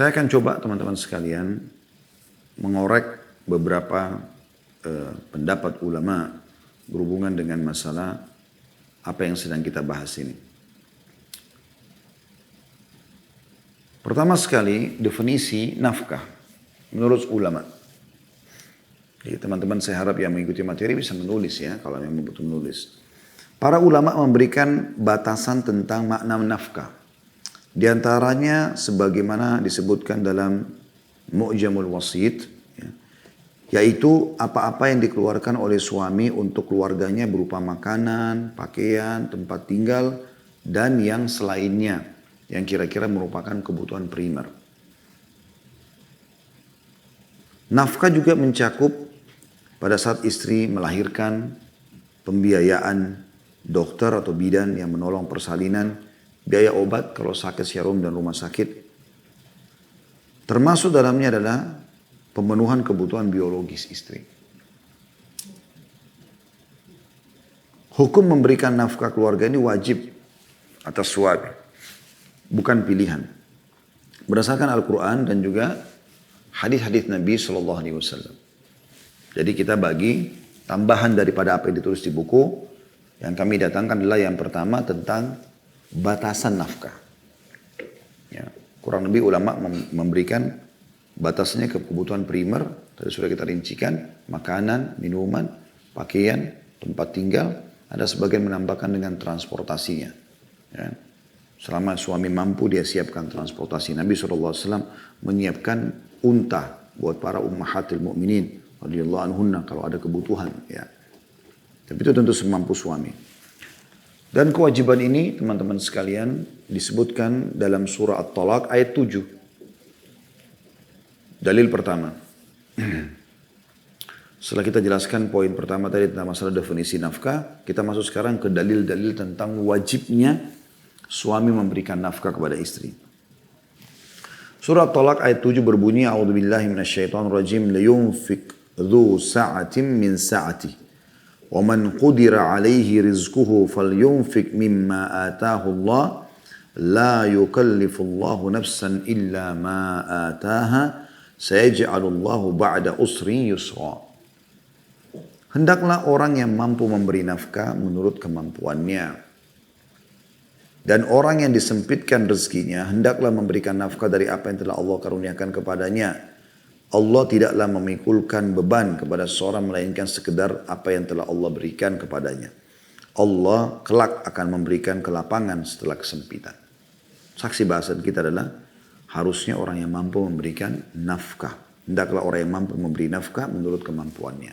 Saya akan coba teman-teman sekalian mengorek beberapa pendapat ulama berhubungan dengan masalah apa yang sedang kita bahas ini. Pertama sekali definisi nafkah menurut ulama. Jadi teman-teman saya harap yang mengikuti materi bisa menulis ya kalau memang butuh menulis. Para ulama memberikan batasan tentang makna nafkah. Di antaranya sebagaimana disebutkan dalam Mu'jamul Wasit, ya, yaitu apa-apa yang dikeluarkan oleh suami untuk keluarganya berupa makanan, pakaian, tempat tinggal, dan yang selainnya yang kira-kira merupakan kebutuhan primer. Nafkah juga mencakup pada saat istri melahirkan, pembiayaan dokter atau bidan yang menolong persalinan, biaya obat kalau sakit syarum dan rumah sakit. Termasuk dalamnya adalah pemenuhan kebutuhan biologis istri. Hukum memberikan nafkah keluarga ini wajib atas suami, bukan pilihan. Berdasarkan Al-Quran dan juga hadis-hadis Nabi SAW. Jadi kita bagi tambahan daripada apa yang ditulis di buku. Yang kami datangkan adalah yang pertama tentang batasan nafkah. Ya, kurang lebih ulama memberikan batasnya ke kebutuhan primer. Tadi sudah kita rincikan. Makanan, minuman, pakaian, tempat tinggal. Ada sebagian menambahkan dengan transportasinya. Ya. Selama suami mampu dia siapkan transportasi. Nabi SAW menyiapkan unta buat para ummahatil mu'minin radhiyallahu anhunna kalau ada kebutuhan. Ya. Tapi itu tentu semampu suami. Dan kewajiban ini teman-teman sekalian disebutkan dalam surah At-Talaq ayat 7. Dalil pertama. Setelah kita jelaskan poin pertama tadi tentang masalah definisi nafkah, kita masuk sekarang ke dalil-dalil tentang wajibnya suami memberikan nafkah kepada istri. Surah At-Talaq ayat 7 berbunyi, A'udzubillahi minasyaitonirrajim, liyunfik dzu sa'atin min sa'ati. Wa man qudira 'alaihi rizquhu falyunfik mimma ataahu Allah, la yukallifullahu nafsan illa ma ataaha, sayaj'alullahu ba'da usrin yusra. Hendaklah orang yang mampu memberi nafkah menurut kemampuannya. Dan orang yang disempitkan rezekinya, hendaklah memberikan nafkah dari apa yang telah Allah karuniakan kepadanya. Allah tidaklah memikulkan beban kepada seseorang melainkan sekedar apa yang telah Allah berikan kepadanya. Allah kelak akan memberikan kelapangan setelah kesempitan. Saksi bahasan kita adalah harusnya orang yang mampu memberikan nafkah. Hendaklah orang yang mampu memberi nafkah menurut kemampuannya.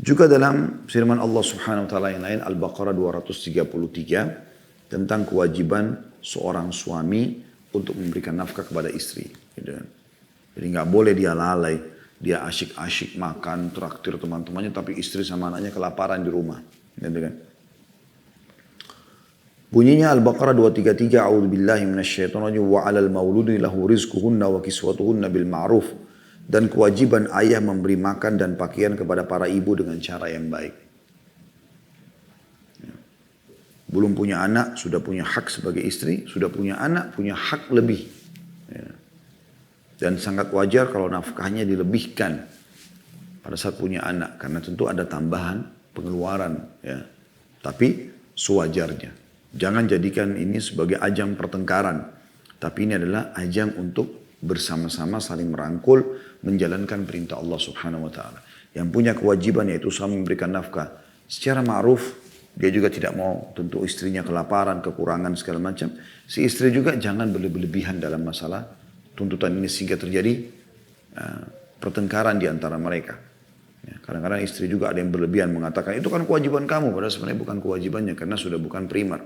Juga dalam firman Allah Subhanahu wa taala yang lain, Al-Baqarah 233, tentang kewajiban seorang suami untuk memberikan nafkah kepada istri. Jadi nggak boleh dia lalai, dia asyik-asyik makan, traktir teman-temannya, tapi istri sama anaknya kelaparan di rumah. Gitu kan? Bunyinya Al-Baqarah 233, A'udzubillahi minasyaitonirrajim, wa 'alal mauludi lahu rizquhunna wa kiswatuhunna bil ma'ruf. Dan kewajiban ayah memberi makan dan pakaian kepada para ibu dengan cara yang baik. Belum punya anak, sudah punya hak sebagai istri, sudah punya anak, punya hak lebih. Ya. Dan sangat wajar kalau nafkahnya dilebihkan pada saat punya anak. Karena tentu ada tambahan pengeluaran. Ya. Tapi sewajarnya. Jangan jadikan ini sebagai ajang pertengkaran. Tapi ini adalah ajang untuk bersama-sama saling merangkul menjalankan perintah Allah Subhanahu wa taala. Yang punya kewajiban yaitu suami memberikan nafkah secara ma'ruf. Dia juga tidak mau tentu istrinya kelaparan, kekurangan segala macam. Si istri juga jangan berlebihan dalam masalah tuntutan ini sehingga terjadi pertengkaran di antara mereka. Ya, kadang-kadang istri juga ada yang berlebihan mengatakan itu kan kewajiban kamu, padahal sebenarnya bukan kewajibannya karena sudah bukan primer.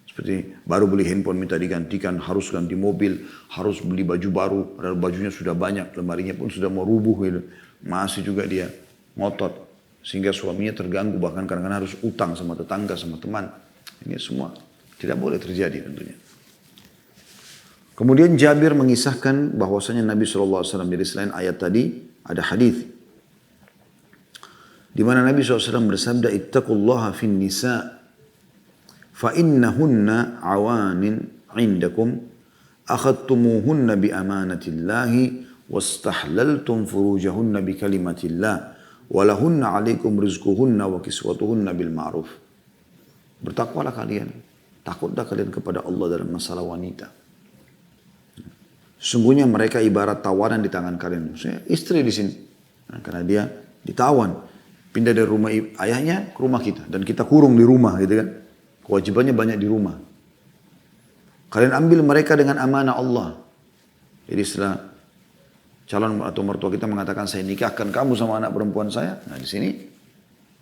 Seperti baru beli handphone minta digantikan, harus ganti mobil, harus beli baju baru, padahal bajunya sudah banyak, lemarinya pun sudah mau rubuh gitu. Masih juga dia ngotot. Sehingga suaminya terganggu, bahkan kadang-kadang harus utang sama tetangga, sama teman. Ini semua tidak boleh terjadi tentunya. Kemudian Jabir mengisahkan bahwasanya Nabi SAW, jadi selain ayat tadi, ada hadis di mana Nabi SAW bersabda, ittaqullaha fin nisa, fa innahunna awanin indakum, akhadtumuhunna bi amanatillahi wastahlaltum furujahunna bi kalimatillah walahunna alaikum rizquhunna wa kiswatuhunna bil ma'ruf. Bertakwalah kalian, takutlah kalian kepada Allah dalam masalah wanita. Sungguhnya mereka ibarat tawanan di tangan kalian. Maksudnya istri di sini. Nah, karena dia ditawan, pindah dari rumah ayahnya ke rumah kita dan kita kurung di rumah gitu kan. Kewajibannya banyak di rumah. Kalian ambil mereka dengan amanah Allah. Jadi setelah calon atau mertua kita mengatakan saya nikahkan kamu sama anak perempuan saya. Nah di sini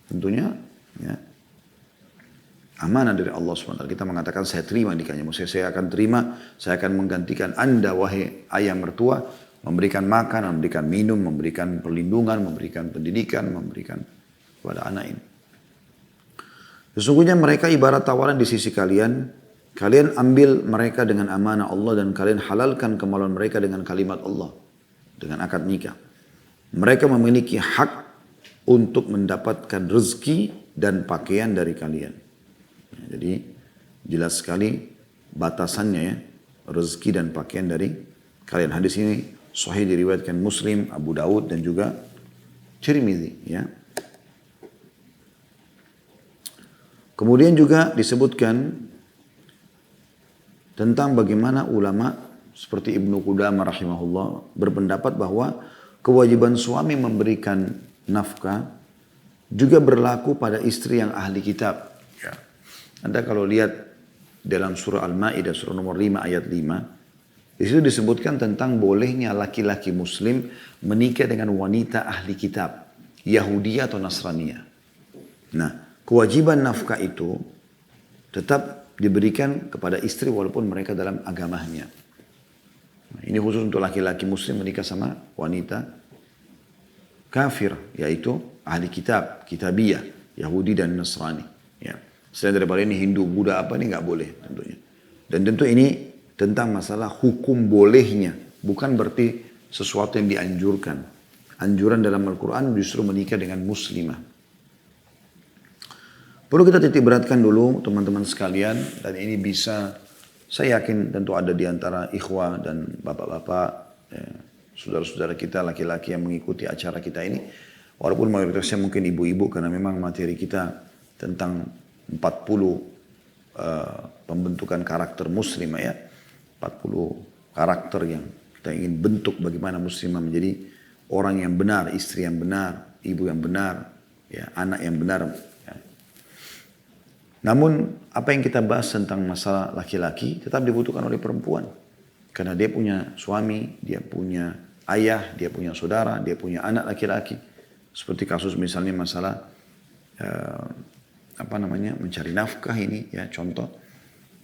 tentunya ya, amanah dari Allah SWT. Kita mengatakan saya terima nikahnya. Maksudnya saya akan terima, saya akan menggantikan anda wahai ayah mertua. Memberikan makan, memberikan minum, memberikan perlindungan, memberikan pendidikan, memberikan kepada anak ini. Sesungguhnya mereka ibarat tawaran di sisi kalian. Kalian ambil mereka dengan amanah Allah dan kalian halalkan kemaluan mereka dengan kalimat Allah. Dengan akad nikah. Mereka memiliki hak untuk mendapatkan rezeki dan pakaian dari kalian. Jadi jelas sekali batasannya ya. Rezeki dan pakaian dari kalian. Hadis ini sahih diriwayatkan Muslim, Abu Daud dan juga Tirmidzi ya. Kemudian juga disebutkan tentang bagaimana ulama seperti Ibnu Qudamah rahimahullah berpendapat bahwa kewajiban suami memberikan nafkah juga berlaku pada istri yang ahli kitab. Ya. Anda kalau lihat dalam surah Al-Maidah surah nomor 5 ayat 5 di situ disebutkan tentang bolehnya laki-laki muslim menikah dengan wanita ahli kitab, Yahudi atau Nasraniyah. Nah, kewajiban nafkah itu tetap diberikan kepada istri walaupun mereka dalam agamanya. Nah, ini khusus untuk laki-laki muslim menikah sama wanita kafir, yaitu ahli kitab, kitabiyah, Yahudi dan Nasrani. Ya. Selain daripada ini Hindu, Buddha apa ini nggak boleh tentunya. Dan tentu ini tentang masalah hukum bolehnya. Bukan berarti sesuatu yang dianjurkan. Anjuran dalam Al-Quran justru menikah dengan muslimah. Perlu kita titik beratkan dulu teman-teman sekalian. Dan ini bisa, saya yakin tentu ada di antara ikhwah dan bapak-bapak, saudara-saudara kita laki-laki yang mengikuti acara kita ini. Walaupun mayoritasnya mungkin ibu-ibu karena memang materi kita tentang 40 pembentukan karakter muslimah ya. 40 karakter yang kita ingin bentuk bagaimana muslimah menjadi orang yang benar, istri yang benar, ibu yang benar, ya, anak yang benar. Ya. Namun apa yang kita bahas tentang masalah laki-laki tetap dibutuhkan oleh perempuan. Karena dia punya suami, dia punya ayah, dia punya saudara, dia punya anak laki-laki. Seperti kasus misalnya masalah mencari nafkah ini ya contoh.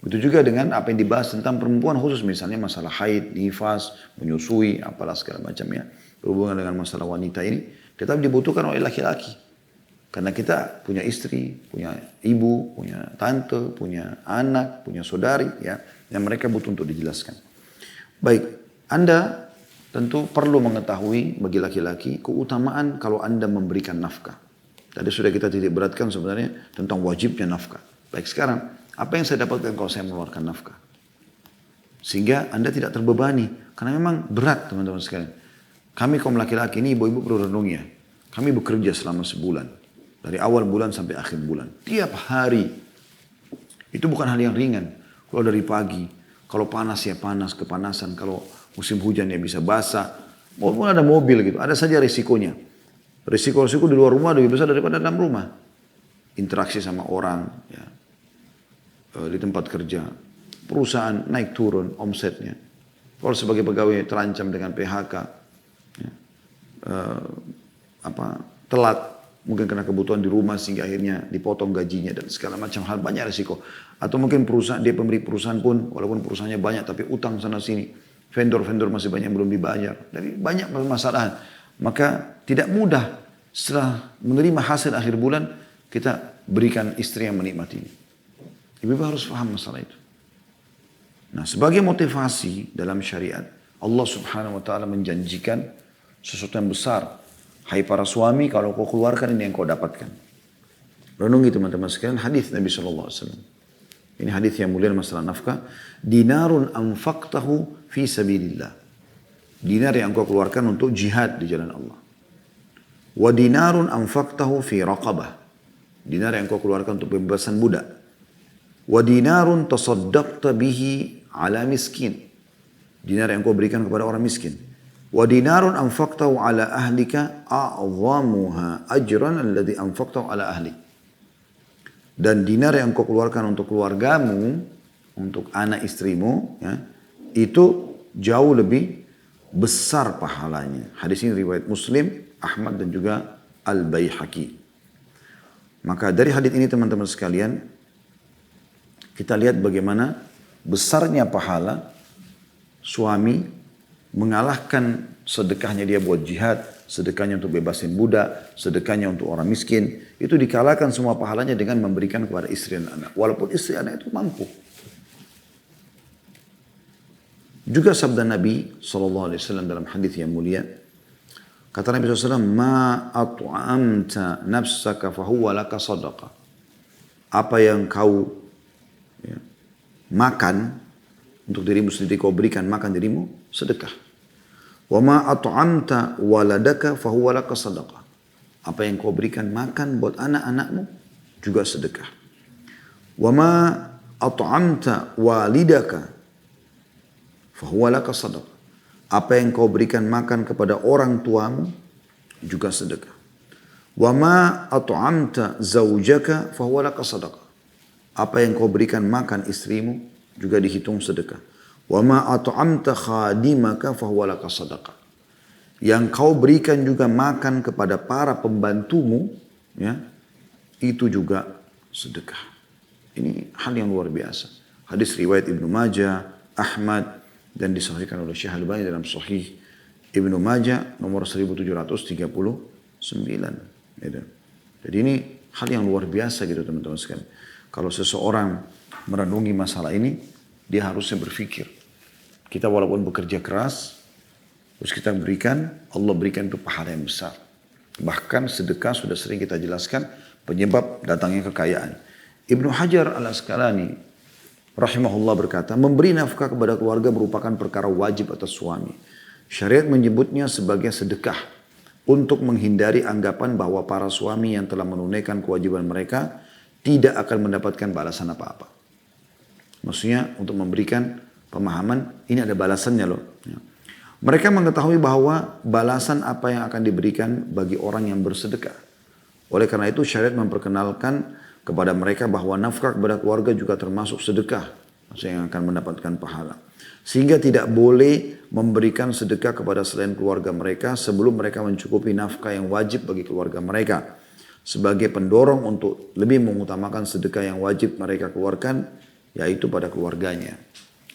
Itu juga dengan apa yang dibahas tentang perempuan khusus misalnya masalah haid, nifas, menyusui, apalah segala macam ya. Berhubungan dengan masalah wanita ini tetap dibutuhkan oleh laki-laki. Karena kita punya istri, punya ibu, punya tante, punya anak, punya saudari ya. Yang mereka butuh untuk dijelaskan. Baik, Anda tentu perlu mengetahui bagi laki-laki keutamaan kalau Anda memberikan nafkah. Tadi sudah kita titik beratkan sebenarnya tentang wajibnya nafkah. Baik sekarang. Apa yang saya dapatkan kalau saya mengeluarkan nafkah? Sehingga Anda tidak terbebani. Karena memang berat teman-teman sekalian. Kami kaum laki-laki ini ibu-ibu perlu renung ya. Kami bekerja selama sebulan. Dari awal bulan sampai akhir bulan. Tiap hari. Itu bukan hal yang ringan. Kalau dari pagi. Kalau panas ya panas, kepanasan. Kalau musim hujan ya bisa basah. Walaupun ada mobil gitu. Ada saja risikonya. Risiko-risiko di luar rumah lebih besar daripada dalam rumah. Interaksi sama orang ya. Di tempat kerja, perusahaan naik turun omsetnya. Kalau sebagai pegawai terancam dengan PHK, ya, telat mungkin karena kebutuhan di rumah sehingga akhirnya dipotong gajinya dan segala macam hal, banyak risiko. Atau mungkin perusahaan dia pemberi perusahaan pun walaupun perusahaannya banyak tapi utang sana sini, vendor-vendor masih banyak yang belum dibayar, jadi banyak permasalahan. Maka tidak mudah setelah menerima hasil akhir bulan kita berikan istri yang menikmati. Ibu harus paham masalah itu. Nah, sebagai motivasi dalam syariat, Allah Subhanahu wa taala menjanjikan sesuatu yang besar. Hai para suami, kalau kau keluarkan ini yang kau dapatkan. Renungi teman-teman sekalian hadis Nabi sallallahu alaihi wasallam. Ini hadis yang mulia masalah nafkah. Dinarun anfaqtahu fi sabilillah. Dinar yang engkau keluarkan untuk jihad di jalan Allah. Wa dinarun anfaqtahu fi raqabah. Dinar yang engkau keluarkan untuk pembebasan budak. Wa dinarun tasaddaqta bihi ala miskin. Dinar yang engkau berikan kepada orang miskin. Wa dinarun anfaqtahu ala ahlika a'zamuha ajran alladhi anfaqtahu ala ahlik. Dan dinar yang engkau keluarkan untuk keluargamu, untuk anak istrimu, ya, itu jauh lebih besar pahalanya. Hadis ini riwayat Muslim, Ahmad dan juga Al-Baihaqi. Maka dari hadis ini teman-teman sekalian, kita lihat bagaimana besarnya pahala suami mengalahkan sedekahnya dia buat jihad, sedekahnya untuk bebasin budak, sedekahnya untuk orang miskin. Itu dikalahkan semua pahalanya dengan memberikan kepada istri dan anak. Walaupun istri dan anak itu mampu. Juga sabda Nabi SAW dalam hadis yang mulia. Kata Nabi SAW, Ma at'amta nafsaka fahuwa laka sadaqah. Apa yang kau makan untuk dirimu sendiri, kau berikan makan dirimu, sedekah. Wa ma at'amta waladaka fahuwa laka sadaqah. Apa yang kau berikan makan buat anak-anakmu juga sedekah. Wa ma at'amta walidaka fahuwa laka sadaqah. Apa yang kau berikan makan kepada orang tuamu juga sedekah. Wa ma at'amta zawjaka fahuwa laka sadaqah. Apa yang kau berikan makan istrimu juga dihitung sedekah. Wa ma at'amta khadimaka fahuwa laka sadaqah. Yang kau berikan juga makan kepada para pembantumu, ya, itu juga sedekah. Ini hal yang luar biasa. Hadis riwayat Ibnu Majah, Ahmad, dan disahihkan oleh Syekh Al-Albani dalam Sahih Ibnu Majah nomor 1739. Jadi ini hal yang luar biasa gitu teman-teman sekalian. Kalau seseorang merenungi masalah ini, dia harusnya berpikir. Kita walaupun bekerja keras, terus kita berikan, Allah berikan itu pahala yang besar. Bahkan sedekah sudah sering kita jelaskan penyebab datangnya kekayaan. Ibnu Hajar Al-Asqalani rahimahullah berkata, memberi nafkah kepada keluarga merupakan perkara wajib atas suami. Syariat menyebutnya sebagai sedekah untuk menghindari anggapan bahwa para suami yang telah menunaikan kewajiban mereka tidak akan mendapatkan balasan apa-apa. Maksudnya untuk memberikan pemahaman, ini ada balasannya loh. Mereka mengetahui bahwa balasan apa yang akan diberikan bagi orang yang bersedekah. Oleh karena itu syariat memperkenalkan kepada mereka bahwa nafkah kepada keluarga juga termasuk sedekah. Maksudnya yang akan mendapatkan pahala. Sehingga tidak boleh memberikan sedekah kepada selain keluarga mereka sebelum mereka mencukupi nafkah yang wajib bagi keluarga mereka. Sebagai pendorong untuk lebih mengutamakan sedekah yang wajib mereka keluarkan, yaitu pada keluarganya.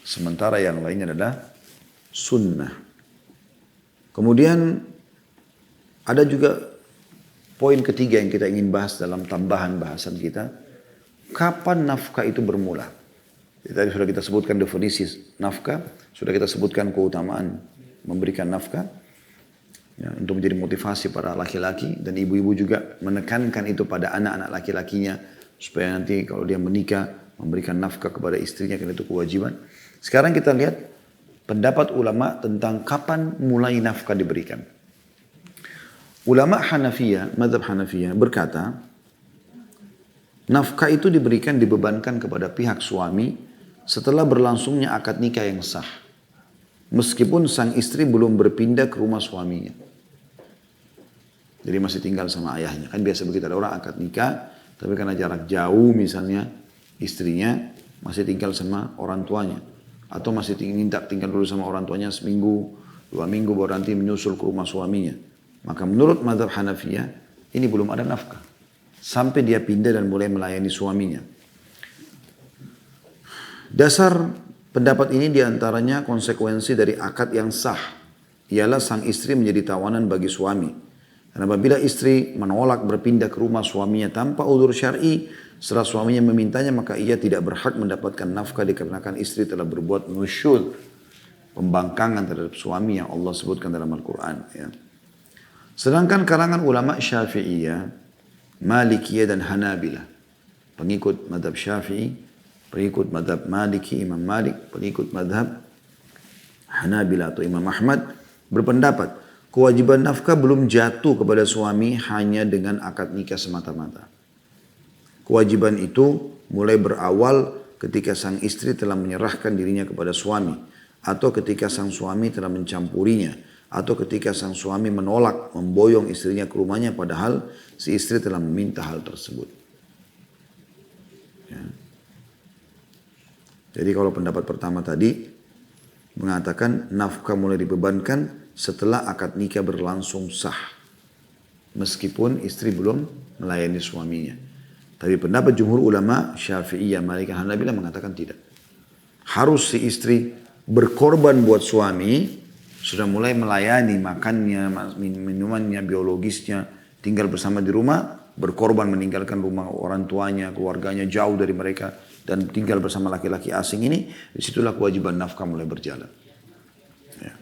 Sementara yang lainnya adalah sunnah. Kemudian ada juga poin ketiga yang kita ingin bahas dalam tambahan bahasan kita. Kapan nafkah itu bermula? Tadi sudah kita sebutkan definisi nafkah, sudah kita sebutkan keutamaan memberikan nafkah. Ya, untuk menjadi motivasi para laki-laki dan ibu-ibu juga menekankan itu pada anak-anak laki-lakinya supaya nanti kalau dia menikah memberikan nafkah kepada istrinya karena itu kewajiban. Sekarang kita lihat pendapat ulama tentang kapan mulai nafkah diberikan. Ulama Hanafiyah, mazhab Hanafiyah berkata, nafkah itu diberikan dibebankan kepada pihak suami setelah berlangsungnya akad nikah yang sah. Meskipun sang istri belum berpindah ke rumah suaminya. Jadi masih tinggal sama ayahnya. Kan biasa begitu, ada orang akad nikah, tapi karena jarak jauh misalnya istrinya masih tinggal sama orang tuanya. Atau masih minta tinggal dulu sama orang tuanya seminggu, 2 minggu baru nanti menyusul ke rumah suaminya. Maka menurut mazhab Hanafiyah, ini belum ada nafkah. Sampai dia pindah dan mulai melayani suaminya. Dasar pendapat ini diantaranya konsekuensi dari akad yang sah. Ialah sang istri menjadi tawanan bagi suami. Dan apabila istri menolak berpindah ke rumah suaminya tanpa udzur syar'i, setelah suaminya memintanya, maka ia tidak berhak mendapatkan nafkah dikarenakan istri telah berbuat nusyud, pembangkangan terhadap suami yang Allah sebutkan dalam Al-Quran. Ya. Sedangkan kalangan ulama Syafi'iyah, Malikiyah dan Hanabilah, pengikut madhab Syafi'i, pengikut madhab Maliki, Imam Malik, pengikut madhab Hanabila atau Imam Ahmad berpendapat kewajiban nafkah belum jatuh kepada suami hanya dengan akad nikah semata-mata. Kewajiban itu mulai berawal ketika sang istri telah menyerahkan dirinya kepada suami, atau ketika sang suami telah mencampurinya, atau ketika sang suami menolak memboyong istrinya ke rumahnya padahal si istri telah meminta hal tersebut. Ya. Jadi kalau pendapat pertama tadi mengatakan nafkah mulai dibebankan setelah akad nikah berlangsung sah, meskipun istri belum melayani suaminya. Tapi pendapat jumhur ulama Syafi'iyah, Malikiyah, Hanabilah mengatakan tidak. Harus si istri berkorban buat suami, sudah mulai melayani makannya, minumannya, biologisnya, tinggal bersama di rumah, berkorban meninggalkan rumah orang tuanya, keluarganya jauh dari mereka, dan tinggal bersama laki-laki asing ini, disitulah kewajiban nafkah mulai berjalan. Ya.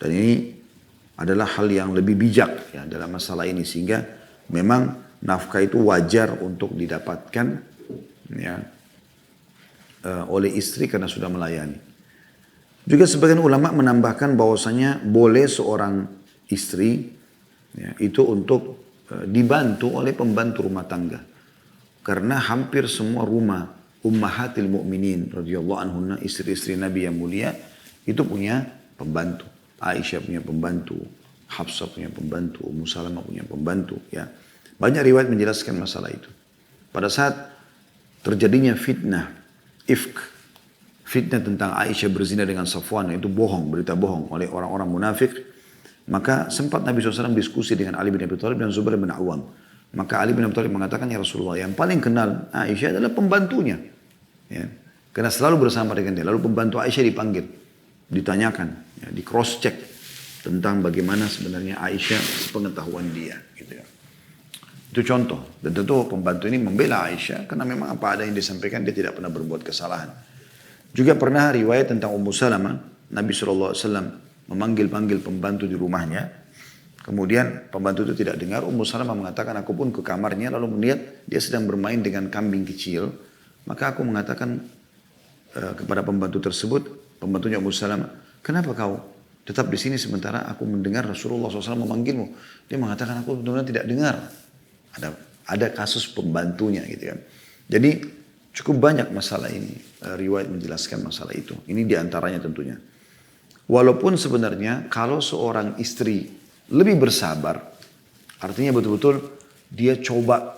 Dan ini adalah hal yang lebih bijak ya, dalam masalah ini, sehingga memang nafkah itu wajar untuk didapatkan ya, oleh istri karena sudah melayani. Juga sebagian ulama menambahkan bahwasanya boleh seorang istri ya, itu untuk dibantu oleh pembantu rumah tangga. Karena hampir semua rumah ummahatil mu'minin radhiyallahu anhunna, istri-istri Nabi yang mulia itu punya pembantu. Aisyah punya pembantu, Hafsah punya pembantu, Ummu Salamah punya pembantu ya. Banyak riwayat menjelaskan masalah itu. Pada saat terjadinya fitnah, ifk, fitnah tentang Aisyah berzina dengan Safwan, itu bohong, berita bohong oleh orang-orang munafik, maka sempat Nabi SAW diskusi dengan Ali bin Abi Thalib dan Zubair bin Awam. Maka Ali bin Abi Thalib mengatakan, ya Rasulullah, yang paling kenal Aisyah adalah pembantunya. Ya. Karena selalu bersama dengan dia. Lalu pembantu Aisyah dipanggil, ditanyakan, ya, di cross check tentang bagaimana sebenarnya Aisyah sepengetahuan dia. Gitu ya. Itu contoh. Dan tentu pembantu ini membela Aisyah karena memang apa ada yang disampaikan dia tidak pernah berbuat kesalahan. Juga pernah riwayat tentang Ummu Salamah, Nabi SAW memanggil-panggil pembantu di rumahnya. Kemudian pembantu itu tidak dengar. Ummu Salamah mengatakan, aku pun ke kamarnya lalu melihat dia sedang bermain dengan kambing kecil. Maka aku mengatakan kepada pembantu tersebut, pembantunya Ummu Salamah, kenapa kau tetap di sini sementara aku mendengar Rasulullah SAW memanggilmu? Dia mengatakan, aku benar-benar tidak dengar. Ada kasus pembantunya gitu kan. Jadi cukup banyak masalah ini, riwayat menjelaskan masalah itu. Ini diantaranya tentunya. Walaupun sebenarnya kalau seorang istri lebih bersabar, artinya betul-betul dia coba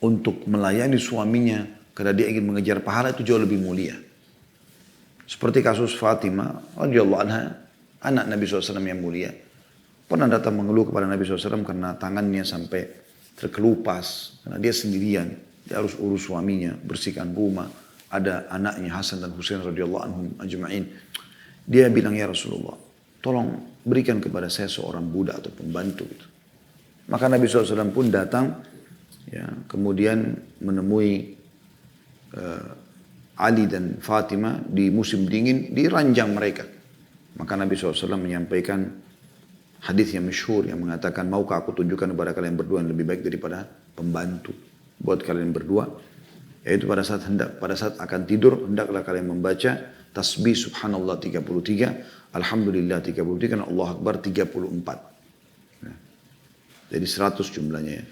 untuk melayani suaminya karena dia ingin mengejar pahala, itu jauh lebih mulia. Seperti kasus Fatimah radhiyallahu anha, anak Nabi SAW yang mulia, pernah datang mengeluh kepada Nabi SAW karena tangannya sampai terkelupas, karena dia sendirian, dia harus urus suaminya, bersihkan rumah, ada anaknya Hasan dan Husain radhiyallahu anhum ajma'in. Dia bilang, ya Rasulullah, tolong berikan kepada saya seorang budak atau pembantu gitu. Maka Nabi SAW pun datang, ya, kemudian menemui Ali dan Fatimah di musim dingin, di ranjang mereka. Maka Nabi SAW menyampaikan hadis yang masyhur yang mengatakan, maukah aku tunjukkan kepada kalian berdua yang lebih baik daripada pembantu buat kalian berdua? Yaitu pada saat akan tidur, hendaklah kalian membaca tasbih subhanallah 33, alhamdulillah 33, dan Allah Akbar 34. Nah, jadi 100 jumlahnya ya.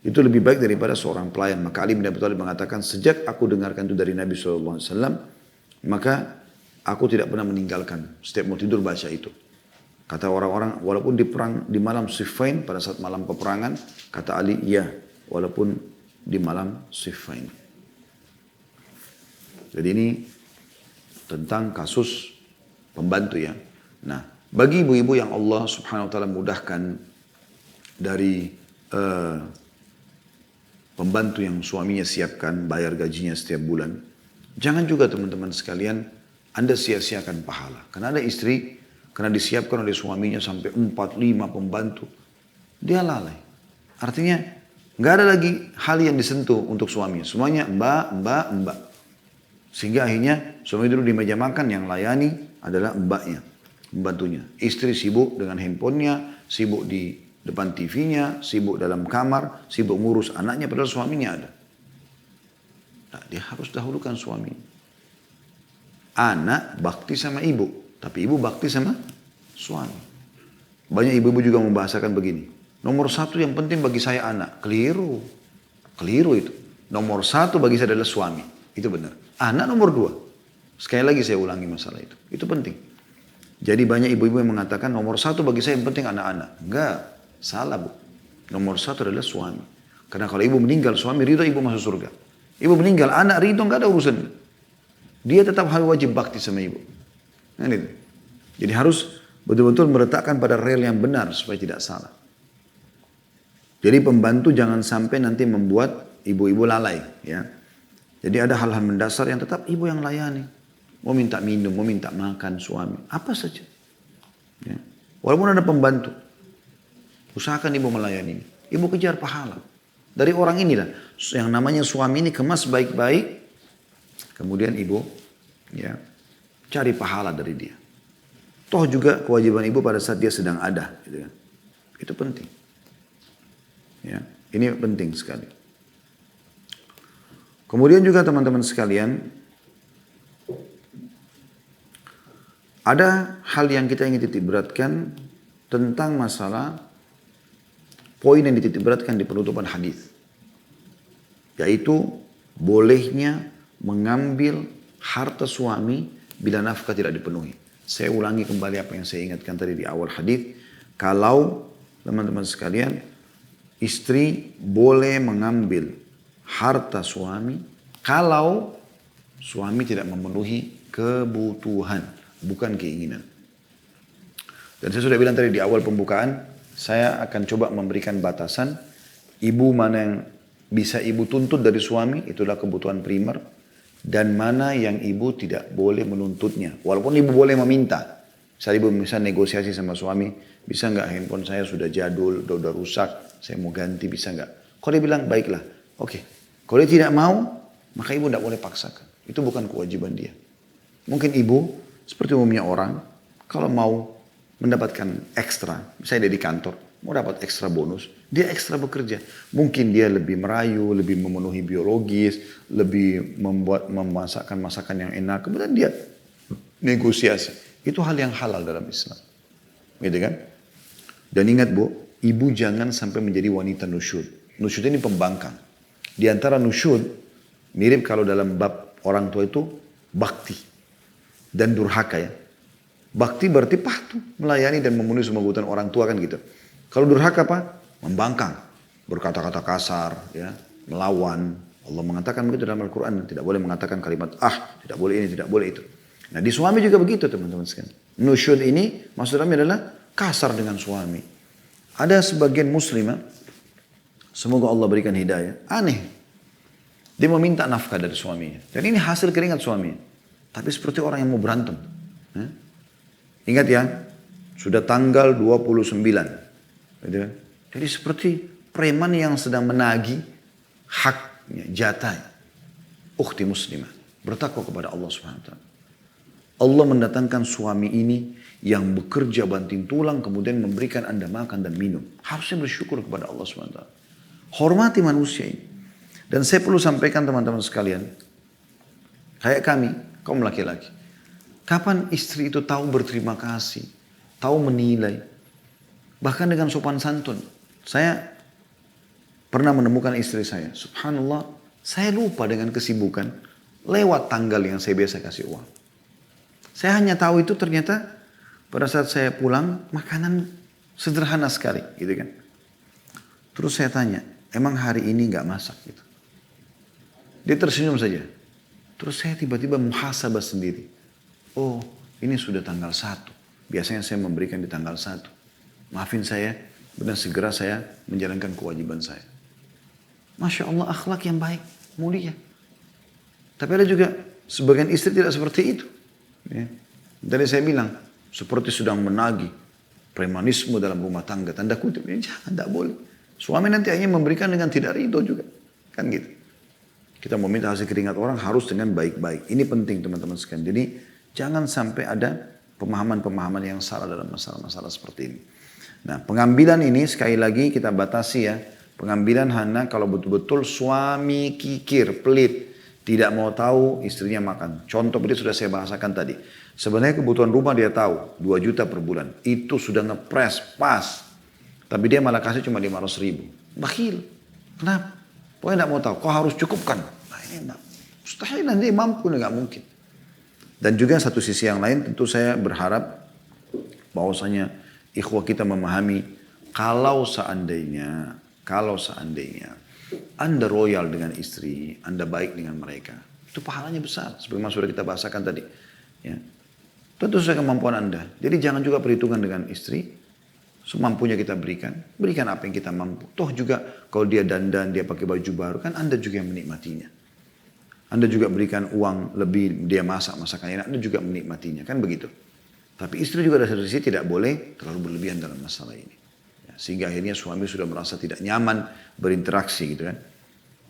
Itu lebih baik daripada seorang pelayan. Maka Ali bin Abi Thalib mengatakan, sejak aku dengarkan itu dari Nabi SAW, maka aku tidak pernah meninggalkan. Setiap mau tidur baca itu. Kata orang-orang, walaupun di perang di malam Siffin, pada saat malam peperangan, kata Ali, ya, walaupun di malam Siffin. Jadi ini tentang kasus pembantu ya. Nah, bagi ibu-ibu yang Allah Subhanahu wa taala mudahkan dari pembantu yang suaminya siapkan, bayar gajinya setiap bulan, jangan juga teman-teman sekalian Anda sia-siakan pahala. Karena ada istri, karena disiapkan oleh suaminya sampai 4-5 pembantu, dia lalai. Artinya nggak ada lagi hal yang disentuh untuk suaminya. Semuanya mbak. Sehingga akhirnya suami duduk di meja makan, yang layani adalah mbaknya, pembantunya. Istri sibuk dengan handphonenya, sibuk di depan TV-nya, sibuk dalam kamar, sibuk ngurus anaknya, padahal suaminya ada. Nah, dia harus dahulukan suami. Anak bakti sama ibu, tapi ibu bakti sama suami. Banyak ibu-ibu juga membahasakan begini. Nomor satu yang penting bagi saya anak. Keliru. Keliru itu. Nomor satu bagi saya adalah suami. Itu benar. Anak nomor dua. Sekali lagi saya ulangi masalah itu. Itu penting. Jadi banyak ibu-ibu yang mengatakan nomor satu bagi saya yang penting anak-anak. Enggak. Salah, Bu. Nomor satu adalah suami. Karena kalau ibu meninggal, suami ridho, ibu masuk surga. Ibu meninggal, anak ridho, enggak ada urusan. Dia tetap harus wajib bakti sama ibu. Nah, itu. Jadi harus betul-betul meletakkan pada rel yang benar supaya tidak salah. Jadi pembantu jangan sampai nanti membuat ibu-ibu lalai. Ya. Jadi ada hal-hal mendasar yang tetap ibu yang layani. Mau minta minum, mau minta makan suami. Apa saja. Ya. Walaupun ada pembantu. Usahakan ibu melayani. Ibu kejar pahala. Dari orang inilah. Yang namanya suami ini kemas baik-baik. Kemudian ibu ya cari pahala dari dia. Toh juga kewajiban ibu pada saat dia sedang ada. Gitu kan. Itu penting. Ya, ini penting sekali. Kemudian juga teman-teman sekalian, ada hal yang kita ingin titik beratkan tentang masalah poin yang dititik beratkan di penutupan hadis, yaitu bolehnya mengambil harta suami bila nafkah tidak dipenuhi. Saya ulangi kembali apa yang saya ingatkan tadi di awal hadis. Kalau teman-teman sekalian, istri boleh mengambil harta suami kalau suami tidak memenuhi kebutuhan, bukan keinginan. Dan saya sudah bilang tadi di awal pembukaan, saya akan coba memberikan batasan ibu mana yang bisa ibu tuntut dari suami, itulah kebutuhan primer, dan mana yang ibu tidak boleh menuntutnya. Walaupun ibu boleh meminta. Misalnya ibu bisa negosiasi sama suami, bisa nggak handphone saya sudah jadul, udah rusak, saya mau ganti, bisa nggak? Kalau dia bilang, baiklah, oke. Kalau dia tidak mau, maka ibu tidak boleh paksakan. Itu bukan kewajiban dia. Mungkin ibu, seperti umumnya orang, kalau mau mendapatkan ekstra, misalnya dia di kantor, mau dapat ekstra bonus, dia ekstra bekerja. Mungkin dia lebih merayu, lebih memenuhi biologis, lebih membuat memasakkan masakan yang enak, kemudian dia negosiasi. Itu hal yang halal dalam Islam. Gitu kan? Dan ingat Bu, ibu jangan sampai menjadi wanita nusyud. Nusyud ini pembangkang. Di antara nusyud, mirip kalau dalam bab orang tua itu bakti dan durhaka ya. Bakti berarti patuh, melayani dan memenuhi semua kebutuhan orang tua kan gitu. Kalau durhaka apa? Membangkang, berkata-kata kasar, ya, melawan. Allah mengatakan begitu dalam Al-Quran, tidak boleh mengatakan kalimat tidak boleh ini, tidak boleh itu. Nah di suami juga begitu teman-teman sekalian. Nusyud ini maksudnya adalah kasar dengan suami. Ada sebagian muslimah, semoga Allah berikan hidayah, aneh. Dia meminta nafkah dari suaminya. Dan ini hasil keringat suaminya. Tapi seperti orang yang mau berantem. Ingat ya, sudah tanggal 29. Gitu kan? Jadi seperti preman yang sedang menagih haknya, jatahnya. Ukhti muslimah, bertakwa kepada Allah SWT. Allah mendatangkan suami ini yang bekerja banting tulang kemudian memberikan Anda makan dan minum. Harusnya bersyukur kepada Allah SWT. Hormati manusia ini. Dan saya perlu sampaikan teman-teman sekalian, kayak kami, kaum laki-laki. Kapan istri itu tahu berterima kasih, tahu menilai, bahkan dengan sopan santun. Saya pernah menemukan istri saya, subhanallah, saya lupa dengan kesibukan, lewat tanggal yang saya biasa kasih uang. Saya hanya tahu itu ternyata pada saat saya pulang, makanan sederhana sekali, gitu kan. Terus saya tanya, emang hari ini nggak masak gitu? Dia tersenyum saja. Terus saya tiba-tiba muhasabah sendiri. Oh, ini sudah tanggal 1. Biasanya saya memberikan di tanggal 1. Maafin saya, benar segera saya menjalankan kewajiban saya. Masya Allah, akhlak yang baik, mulia. Tapi ada juga sebagian istri tidak seperti itu. Ya. Tadi saya bilang, seperti sedang menagih premanisme dalam rumah tangga. Tanda kutip, ya, jangan, tidak boleh. Suami nanti hanya memberikan dengan tidak ridho juga. Kan gitu. Kita mau minta hasil keringat orang harus dengan baik-baik. Ini penting teman-teman sekalian. Jadi jangan sampai ada pemahaman-pemahaman yang salah dalam masalah-masalah seperti ini. Nah, pengambilan ini sekali lagi kita batasi ya. Pengambilan hanya kalau betul-betul suami kikir, pelit. Tidak mau tahu istrinya makan. Contoh ini sudah saya bahasakan tadi. Sebenarnya kebutuhan rumah dia tahu, 2 juta per bulan. Itu sudah ngepres, pas. Tapi dia malah kasih cuma 500 ribu. Bakhil. Kenapa? Pokoknya tidak mau tahu. Kau harus cukupkan. Nah ini enggak. Mustahil nanti mampu, nggak mungkin. Dan juga satu sisi yang lain tentu saya berharap bahwasanya ikhwah kita memahami kalau seandainya Anda royal dengan istri, Anda baik dengan mereka, itu pahalanya besar. Sebagaimana sudah kita bahasakan tadi. Ya. Tentu sesuai kemampuan Anda. Jadi jangan juga perhitungan dengan istri, semampunya kita berikan. Berikan apa yang kita mampu. Toh juga kalau dia dandan, dia pakai baju baru, kan Anda juga yang menikmatinya. Anda juga berikan uang lebih, dia masak masakan enak, Anda juga menikmatinya. Kan begitu. Tapi istri juga dari satu sisi tidak boleh terlalu berlebihan dalam masalah ini. Sehingga akhirnya suami sudah merasa tidak nyaman berinteraksi gitu kan.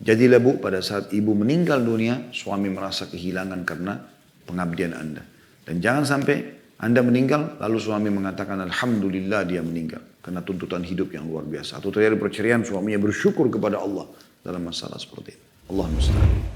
Jadilah bu pada saat ibu meninggal dunia, suami merasa kehilangan karena pengabdian Anda. Dan jangan sampai Anda meninggal lalu suami mengatakan alhamdulillah dia meninggal. Karena tuntutan hidup yang luar biasa. Atau terjadi perceraian suaminya bersyukur kepada Allah dalam masalah seperti itu. Allah musta'an.